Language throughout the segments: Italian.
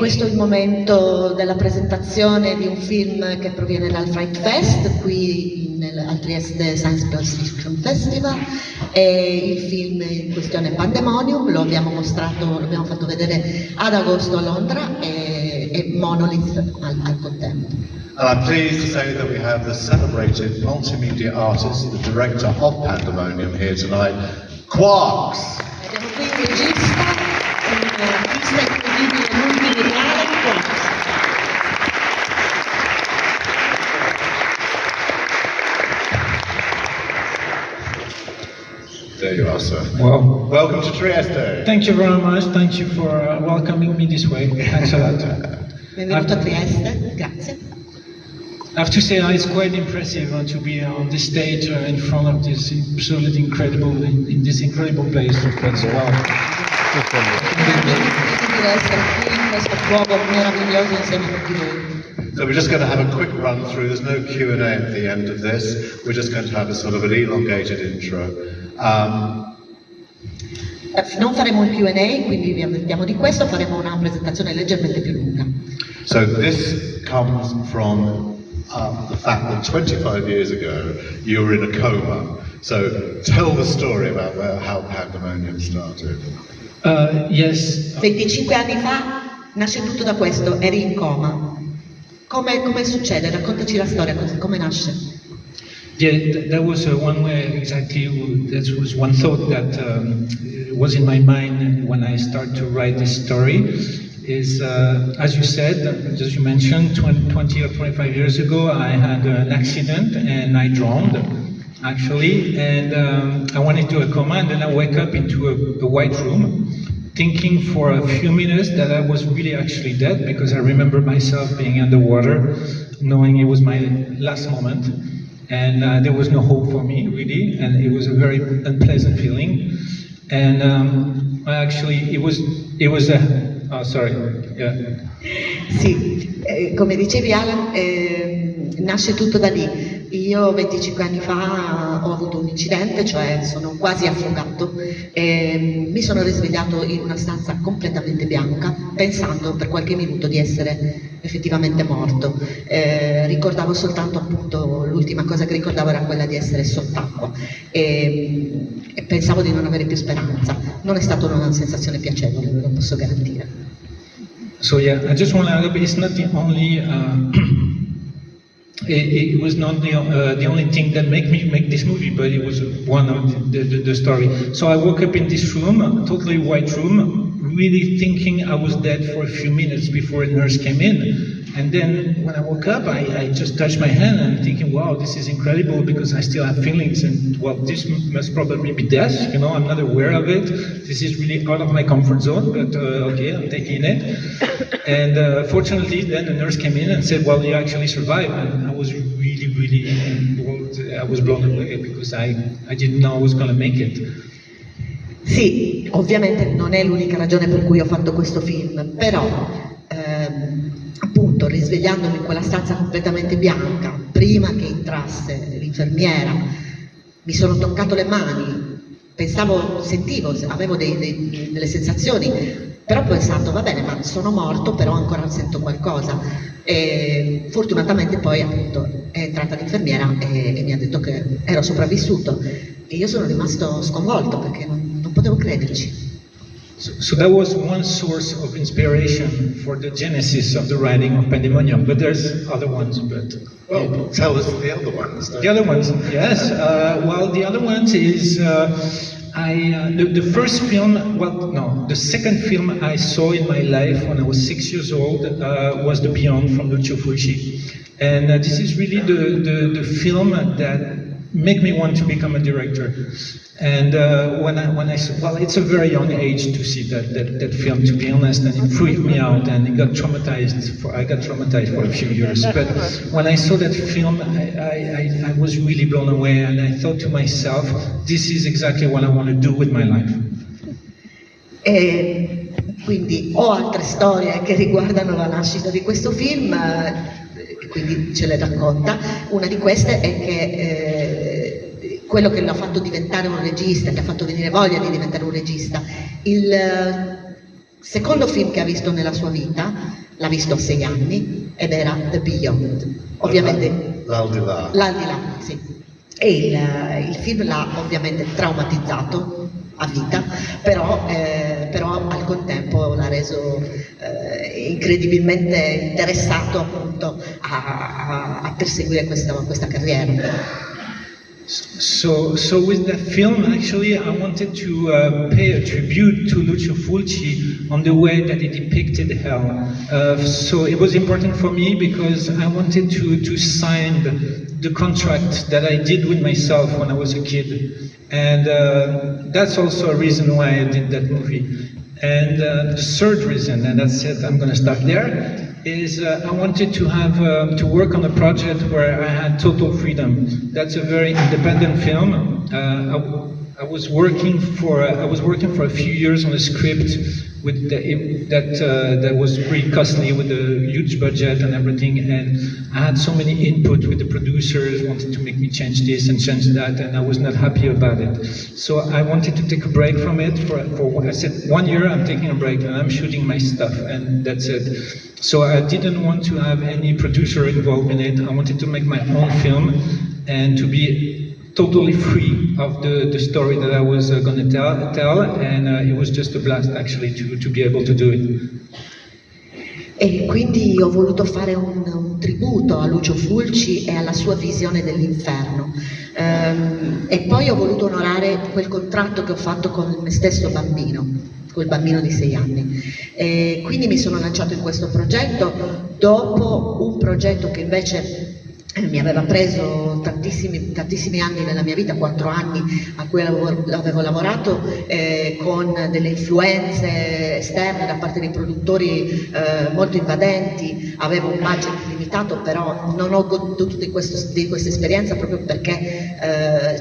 questo è il momento della presentazione di un film che proviene dal Fright Fest, qui al Trieste Science Fiction Festival. E il film in questione è Pandemonium, lo abbiamo fatto vedere ad agosto a Londra e Monolith al contempo. And I'm pleased to say that we have the celebrated multimedia artist, the director of Pandemonium here tonight, Quarxx. Abbiamo qui un regista, un artista incredibile multimediale, Quarxx. There you are, sir. Well, welcome to Trieste. Thank you very much. Thank you for welcoming me this way. Thanks a lot. Benvenuto a Trieste, grazie. I have to say it's quite impressive to be on this stage in front of this absolutely incredible, in this incredible place. That's wow. So we're just going to have a quick run through. There's no Q&A at the end of this. We're just going to have a sort of an elongated intro. Non faremo un Q&A, quindi vi avvertiamo di questo, faremo una presentazione leggermente più lunga. So this comes from the fact that 25 years ago you were in a coma. So tell the story about how Pandemonium started. Yes. 25 anni fa nasce tutto da questo, eri in coma. Come succede? Raccontaci la storia, come nasce. Yeah, that was one way exactly. That was one thought that was in my mind when I started to write this story. Is as you said, as you mentioned, 20 or 25 years ago, I had an accident and I drowned, actually, and I went into a coma, and then I wake up into a white room, thinking for a few minutes that I was really actually dead, because I remember myself being underwater, knowing it was my last moment. And there was no hope for me, really, and it was a very unpleasant feeling. And actually, it was a... Oh, sorry. Yeah. Sì, come dicevi Alan, nasce tutto da lì. Io 25 anni fa ho avuto un incidente, cioè sono quasi affogato e mi sono risvegliato in una stanza completamente bianca, pensando per qualche minuto di essere effettivamente morto. Ricordavo soltanto, appunto, l'ultima cosa che ricordavo era quella di essere sott'acqua e pensavo di non avere più speranza. Non è stata una sensazione piacevole, ve lo posso garantire. So yeah, I just want to add, it's not the only it was not the only thing that made me make this movie, but it was one of the story. So I woke up in this room, a totally white room, really thinking I was dead for a few minutes before a nurse came in. And then when I woke up, I just touched my hand and thinking, wow, this is incredible, because I still have feelings, and well, this must probably be death, you know, I'm not aware of it. This is really out of my comfort zone, but okay, I'm taking it. And fortunately, then the nurse came in and said, well, you actually survived. And I was really, I was blown away, because I didn't know I was going to make it. Sì, ovviamente non è l'unica ragione per cui ho fatto questo film, però appunto risvegliandomi in quella stanza completamente bianca, prima che entrasse l'infermiera, mi sono toccato le mani, sentivo, avevo delle sensazioni, però ho pensato, va bene, ma sono morto, però ancora sento qualcosa. E fortunatamente poi appunto è entrata l'infermiera e mi ha detto che ero sopravvissuto, e io sono rimasto sconvolto perché non potevo crederci. So that was one source of inspiration for the genesis of the writing of Pandemonium, but there's other ones, but... Well, tell us the other ones. The other ones, yes. Well, the other ones is... the first film, well, no, the second film I saw in my life when I was 6 years old was The Beyond from 𝙧𝙤𝙤𝙤𝙦. And this is really the film that made me want to become a director. And when I saw, well, it's a very young age to see that film, to be honest, and it freaked me out, and I got traumatized for a few years. But when I saw that film, I was really blown away, and I thought to myself, this is exactly what I want to do with my life. E quindi ho altre storie che riguardano la nascita di questo film, quindi ce le racconta. Una di queste è che quello che l'ha fatto diventare un regista, che ha fatto venire voglia di diventare un regista, secondo film che ha visto nella sua vita, l'ha visto a 6 anni, ed era The Beyond. Ovviamente L'aldilà. sì. E il film l'ha ovviamente traumatizzato a vita, però al contempo l'ha reso incredibilmente interessato appunto a perseguire questa carriera. So with that film, actually, I wanted to pay a tribute to Lucio Fulci on the way that he depicted hell. So it was important for me because I wanted to sign the contract that I did with myself when I was a kid. And that's also a reason why I did that movie. And the third reason, and that's it, I'm going to stop there, is I wanted to have to work on a project where I had total freedom. That's a very independent film. I was working for a few years on a script with that was pretty costly, with a huge budget and everything, and I had so many input with the producers, wanted to make me change this and change that, and I was not happy about it. So I wanted to take a break from it for I said 1 year I'm taking a break and I'm shooting my stuff, and that's it. So I didn't want to have any producer involved in it. I wanted to make my own film and to be totally free of the story that I was going to tell, and it was just a blast actually to be able to do it. E quindi ho voluto fare un tributo a Lucio Fulci e alla sua visione dell'inferno. E poi ho voluto onorare quel contratto che ho fatto con me stesso bambino, quel bambino di 6 anni. E quindi mi sono lanciato in questo progetto dopo un progetto che invece mi aveva preso tantissimi anni nella mia vita, 4 anni a cui avevo lavorato, con delle influenze esterne da parte dei produttori molto invadenti. Avevo un budget limitato, però non ho goduto di questa esperienza proprio perché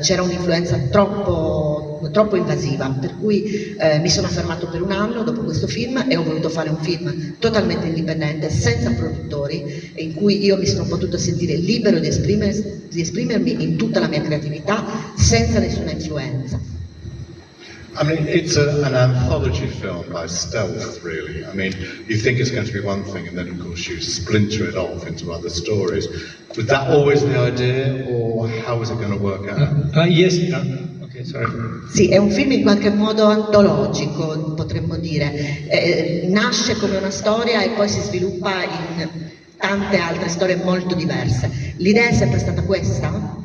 c'era un'influenza troppo invasiva, per cui mi sono fermato per 1 anno dopo questo film e ho voluto fare un film totalmente indipendente, senza produttori, in cui io mi sono potuta sentire libero di esprimermi in tutta la mia creatività senza nessuna influenza. I mean, it's an anthology film by stealth, really. I mean, you think it's going to be one thing, and then of course you splinter it off into other stories. Was that always the idea, or how was it going to work out? Yes. Okay, sorry. Sì, è un film in qualche modo antologico, potremmo dire. Nasce come una storia e poi si sviluppa in tante altre storie molto diverse. L'idea è sempre stata questa?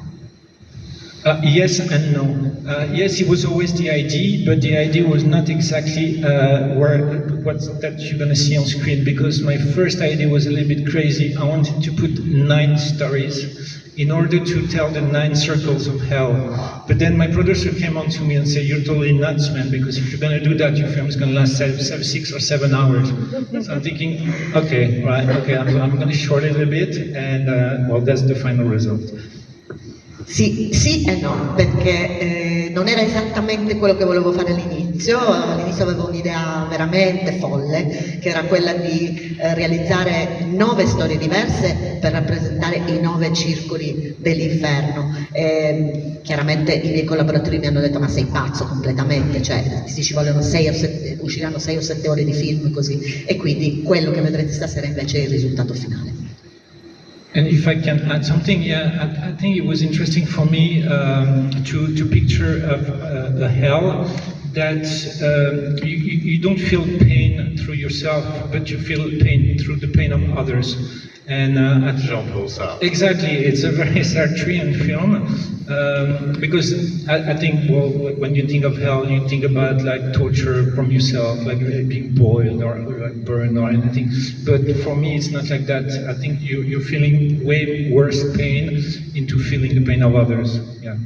Yes and no. Yes, it was always the idea, but the idea was not exactly what that you're going to see on screen, because my first idea was a little bit crazy. I wanted to put 9 stories in order to tell the 9 circles of hell. But then my producer came on to me and said, "You're totally nuts, man, because if you're going to do that, your film is going to last 6 or 7 hours. So I'm thinking, okay, right, okay, I'm going to short it a bit, and well, that's the final result. Sì e no, perché non era esattamente quello che volevo fare all'inizio. All'inizio avevo un'idea veramente folle, che era quella di realizzare 9 storie diverse per rappresentare i 9 circoli dell'inferno. Chiaramente i miei collaboratori mi hanno detto: ma sei pazzo completamente, cioè ci vogliono 6 o 7, usciranno 6 o 7 ore di film così. E quindi quello che vedrete stasera invece è il risultato finale. And if I can add something, yeah, I think it was interesting for me to picture a hell that you don't feel pain through yourself, but you feel pain through the pain of others. And Jean-Paul Sartre. Exactly, it's a very Sartrean film, because I think, well, when you think of hell, you think about like torture from yourself, like being boiled or like burned or anything. But for me, it's not like that. I think you're feeling way worse pain into feeling the pain of others. Yeah.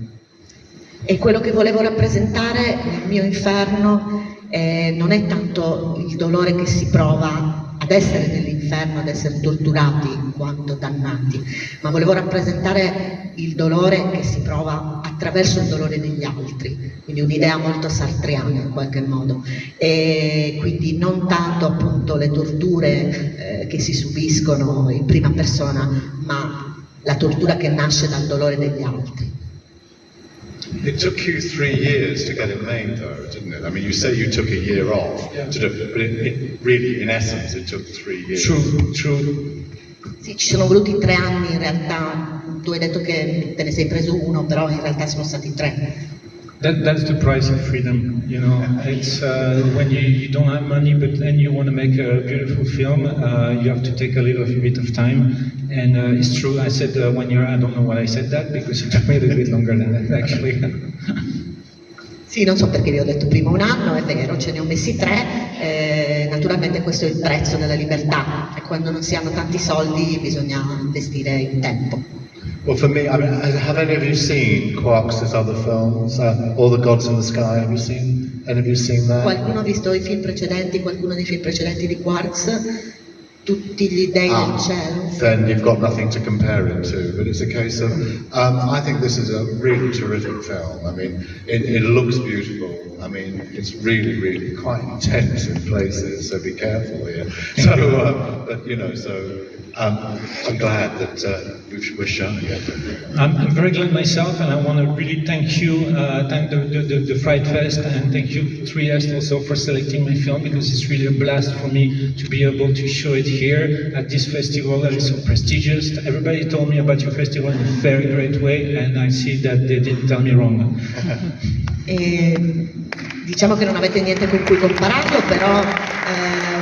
E quello che volevo rappresentare nel mio inferno non è tanto il dolore che si prova ad essere nell'inferno, ad essere torturati in quanto dannati, ma volevo rappresentare il dolore che si prova attraverso il dolore degli altri, quindi un'idea molto sartreana in qualche modo, e quindi non tanto appunto le torture che si subiscono in prima persona, ma la tortura che nasce dal dolore degli altri. It took you 3 years to get it made, though, didn't it? I mean, you say you took a year off to do it, but it really, in essence, it took 3 years. True. Sì, ci sono voluti 3 anni in realtà. Tu hai detto che te ne sei preso 1, però in realtà sono stati 3. That's the price of freedom, you know. It's when you don't have money, but then you want to make a beautiful film, you have to take a little bit of time. And it's true, I said 1 year, I don't know why I said that, because it took me a little bit longer than that, actually. Sì, non so perché vi ho detto prima 1 anno, è vero, ce ne ho messi 3, naturalmente questo è il prezzo della libertà, e quando non si hanno tanti soldi bisogna investire in tempo. Well, for me, I mean, have any of you seen Quarx's other films? All the Gods in the Sky, have you seen? Any of you seen that? Qualcuno ha visto i film precedenti, qualcuno dei film precedenti di Quarxx? Tutti gli dei del cielo? Then you've got nothing to compare it to, but it's a case of, I think this is a really terrific film. I mean, it looks beautiful. I mean, it's really, really quite intense in places, so be careful here. So, but you know, so I'm glad that we're showing it. I'm very glad myself, and I want to really thank you, thank the Fright Fest, and thank you Trieste also for selecting my film, because it's really a blast for me to be able to show it here at this festival that is so prestigious. Everybody told me about your festival in a very great way, and I see that they didn't tell me wrong. Diciamo che non avete niente con cui compararlo, però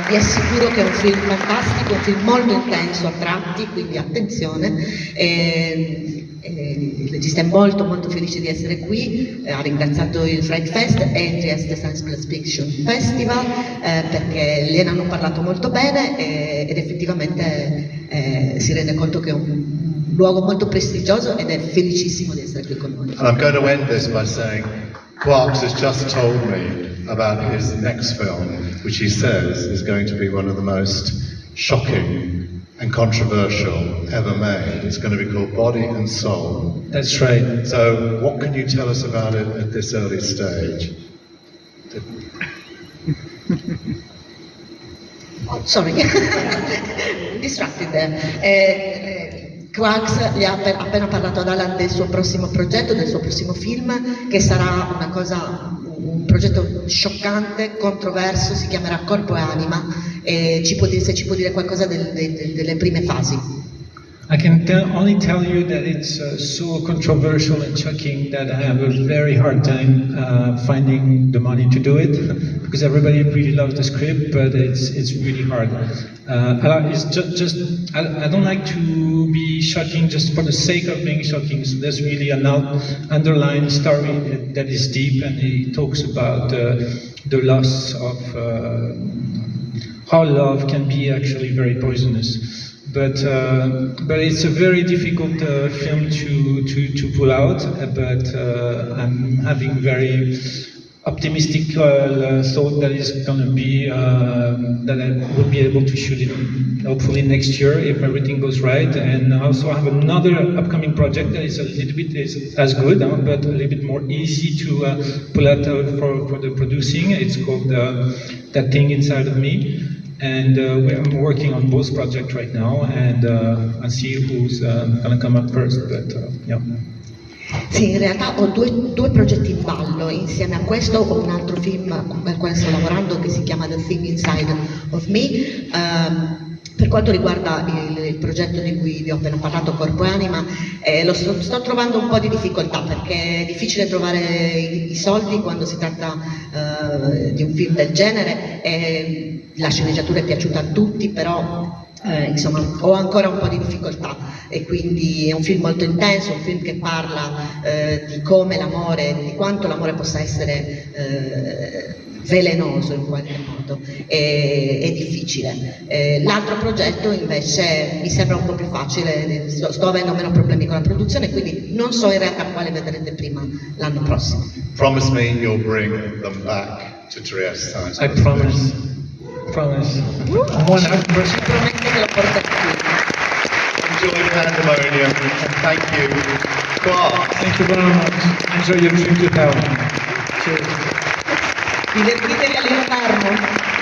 vi assicuro che è un film fantastico, un film molto intenso a tratti, quindi attenzione. Il regista è molto molto felice di essere qui, ha ringraziato il Fright Fest e il Trieste Science Fiction Festival perché gliene hanno parlato molto bene ed effettivamente si rende conto che è un luogo molto prestigioso ed è felicissimo di essere qui con noi. And I'm going to end this by saying, Quarxx has just told me about his next film, which he says is going to be one of the most shocking and controversial ever made. It's going to be called Body and Soul. That's right. So, what can you tell us about it at this early stage? Oh, sorry, distracted there. Quarxx gli ha appena parlato ad Alan del suo prossimo progetto, del suo prossimo film, che sarà un progetto scioccante, controverso, si chiamerà Corpo e Anima, e se ci può dire qualcosa delle prime fasi. I can only tell you that it's so controversial and shocking that I have a very hard time finding the money to do it, because everybody really loves the script, but it's really hard. It's just I don't like to be shocking just for the sake of being shocking. So there's really an underlying story that is deep, and it talks about the loss of how love can be actually very poisonous. But it's a very difficult film to pull out. But I'm having very optimistic thought that it's going to be that I will be able to shoot it hopefully next year if everything goes right. And also I have another upcoming project that is a little bit as good, but a little bit more easy to pull out for the producing. It's called That Thing Inside of Me. And we're working on both projects right now, and I'll see who's gonna come up first. But yeah. Sì, in realtà ho due progetti in ballo. Insieme a questo ho un altro film al quale sto lavorando che si chiama The Thing Inside of Me. Per quanto riguarda il progetto di cui vi ho appena parlato, Corpo e Anima, sto trovando un po' di difficoltà perché è difficile trovare i soldi quando si tratta di un film del genere. La sceneggiatura è piaciuta a tutti, però insomma ho ancora un po' di difficoltà, e quindi è un film molto intenso, un film che parla di come l'amore, di quanto l'amore possa essere velenoso in qualche modo, è difficile. L'altro progetto invece mi sembra un po' più facile, sto avendo meno problemi con la produzione, quindi non so in realtà quale vedrete prima l'anno prossimo. Promise me you'll bring them back to Trieste Science. I promise. Promise. 100%. Promette che lo portate qui. Enjoy Pandemonium, and thank you. Quarxx. Thank you very much. Enjoy your trip to hell. Cheers. Divertitevi all'inferno.